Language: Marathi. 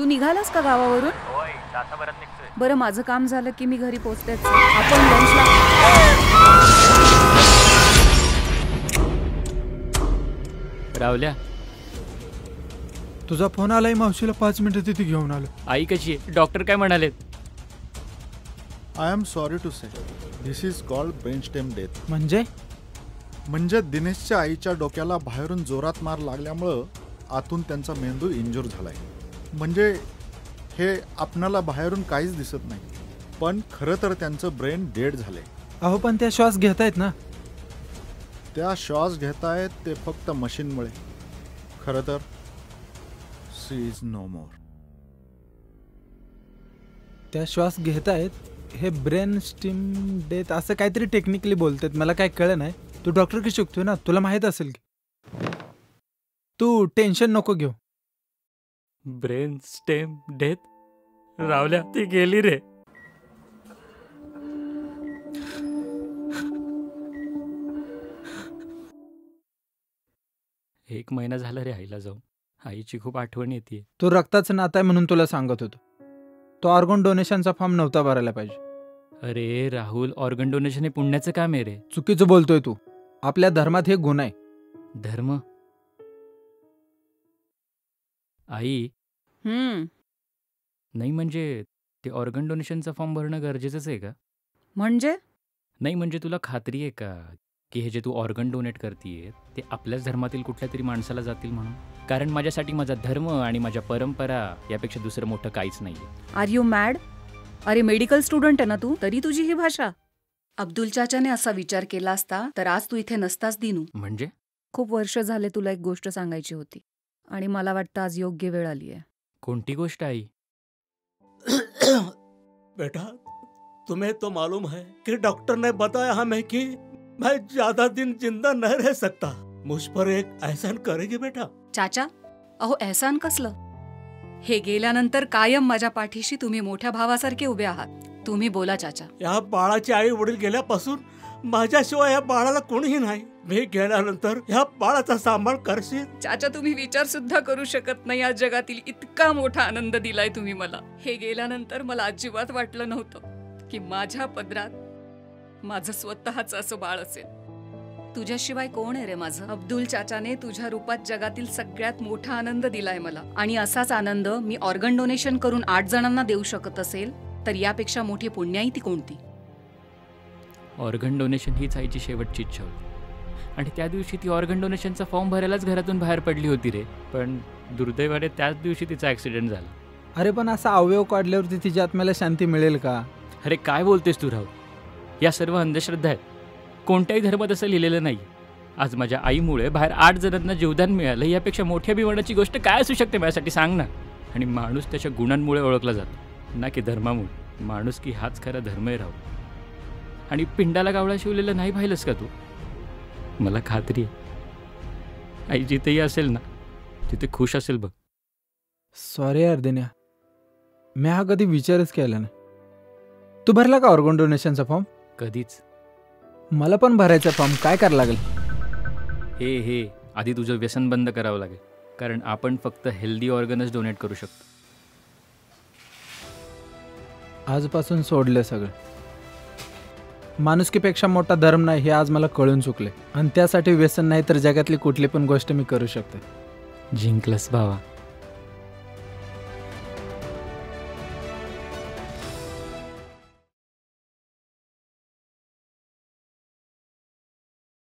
तू निघालास का गावावरून? होय, तासाभरात निघतोय. बरं, माझं काम झालं की मी घरी पोहोचतेच. आपण लंचला. रावल्या, तुझा फोन आलाय, मावशीला 5 मिनिटं तिथे घेऊन आलो. आई कशी आहे? डॉक्टर काय म्हणाले? I am sorry to say, this is called brainstem death. म्हणजे दिनेशच्या आईच्या डोक्याला बाहेरून जोरात मार लागल्यामुळं आतून त्यांचा मेंदू इंजूर झालाय. म्हणजे हे आपणाला बाहेरून काहीच दिसत नाही, पण खरं तर त्यांचं ब्रेन डेड झालंय. अहो, पण त्या श्वास घेतायत ना. त्या श्वास घेतायत ते फक्त मशीनमुळे. खरं तर सी इज नो मोर. त्या श्वास घेतायत, हे ब्रेन स्टीम डेथ असं काहीतरी टेक्निकली बोलतात, मला काय कळलं नाही. तू डॉक्टर की शिकतोय ना, तुला माहित असेल की. तू टेन्शन नको घेऊ. Brain stem death? रावल्या, ती गेली रे. एक महिना झाला रे आईला जाऊन. आईची खूप आठवण येते. तो रक्ताचं नातं आहे म्हणून तुला सांगत होतो. तो ऑर्गन डोनेशनचा फॉर्म नव्हता भरायला पाहिजे. अरे राहुल, ऑर्गन डोनेशन हे पुण्याचं काम आहे रे. चुकीचं बोलतोय तू. आपल्या धर्मात हे गुण आहे. धर्म? आई, नाही म्हणजे ते ऑर्गन डोनेशनचा फॉर्म भरणं गरजेचंच आहे का? म्हणजे नाही म्हणजे तुला खात्री आहे का की हे जे तू ऑर्गन डोनेट करतीये ते आपल्याच धर्मातील कुठल्या तरी माणसाला जातील म्हणून? कारण माझ्यासाठी माझा धर्म आणि माझ्या परंपरा यापेक्षा दुसरं मोठं काहीच नाही. Are you mad? अरे मेडिकल स्टुडंट आहे ना तू, तरी तुझी ही भाषा. अब्दुल चाचाने असा विचार केला असता तर आज तू इथे नसतास दिनू. म्हणजे? खूप वर्ष झाले तुला एक गोष्ट सांगायची होती आणि मला वाटतं आज योग्य वेळ आली आहे. कोणती गोष्ट आई? बेटा, तुम्हें तो मालूम है कि डॉक्टर ने बताया हमें कि मैं ज्यादा दिन जिंदा नहीं रह सकता. मुझ पर एक एहसान करेगी बेटा? चाचा, अहो एहसान कसलं? हे गेल्यानंतर कायम माझ्या पाठीशी तुम्ही मोठ्या भावासारखे उभे आहात. तुम्ही बोला चाचा. या बाळाचे आई वडील गेल्यापासून माझ्याशिवाय या बाळाला कोणीही नाही. मी गेल्यानंतर या बाळाचा सांभाळ करशील? चाचा, तुम्ही विचार सुद्धा करू शकत नाही. या जगातील इतका मोठा आनंद दिलाय तुम्ही मला. हे गेल्यानंतर मला अजिबात वाटलं नव्हतं की माझ्या पदरात माझं स्वतःच असं बाळ असेल. तुझ्याशिवाय कोण आहे रे माझं? अब्दुल चाचाने तुझ्या रूपात जगातील सगळ्यात मोठा आनंद दिलाय मला. आणि असाच आनंद मी ऑर्गन डोनेशन करून 8 जणांना देऊ शकत असेल तर यापेक्षा मोठी पुण्याई ती कोणती? ऑर्गन डोनेशन हीच आईची शेवटची इच्छा होती आणि त्या दिवशी ती ऑर्गन डोनेशनचा फॉर्म भरायलाच घरातून बाहेर पडली होती रे. पण दुर्दैवाने त्याच दिवशी तिचा ॲक्सिडेंट झाला. अरे पण असा अवयव काढल्यावरती तिच्या आत्म्याला शांती मिळेल का? अरे काय बोलतेस तू राहुल? या सर्व अंधश्रद्धा आहेत. कोणत्याही धर्मात असं लिहिलेलं नाही. आज माझ्या आईमुळे बाहेर 8 जणांना जीवदान मिळालं, यापेक्षा मोठ्या अभिमानाची गोष्ट काय असू शकते माझ्यासाठी? सांग ना. आणि माणूस त्याच्या गुणांमुळे ओळखला जातो ना की धर्मामुळे. माणुसकी हाच खरा धर्म आहे राहुल. आणि पिंडाला गावळा शिवलेलं नाही पाहिलंस का तू? मला खात्री आहे आई जिथेही असेल ना तिथे खुश असेल बघ. सॉरी यार दिन्या, मी हा कधी विचारच केला नाही. तू भरला का ऑर्गन डोनेशनचा फॉर्म? कधीच. मला पण भरायचा फॉर्म. काय करावं लागेल? हे आधी तुझं व्यसन बंद करावं लागेल. कारण आपण फक्त हेल्दी ऑर्गनच डोनेट करू शकतो. आजपासून सोडले सगळं. माणुसकीपेक्षा मोठा धर्म नाही हे आज मला कळून चुकले. आणि त्यासाठी व्यसन नाही तर जगातली कुठली पण गोष्ट मी करू शकते. जिंकलंस भावा.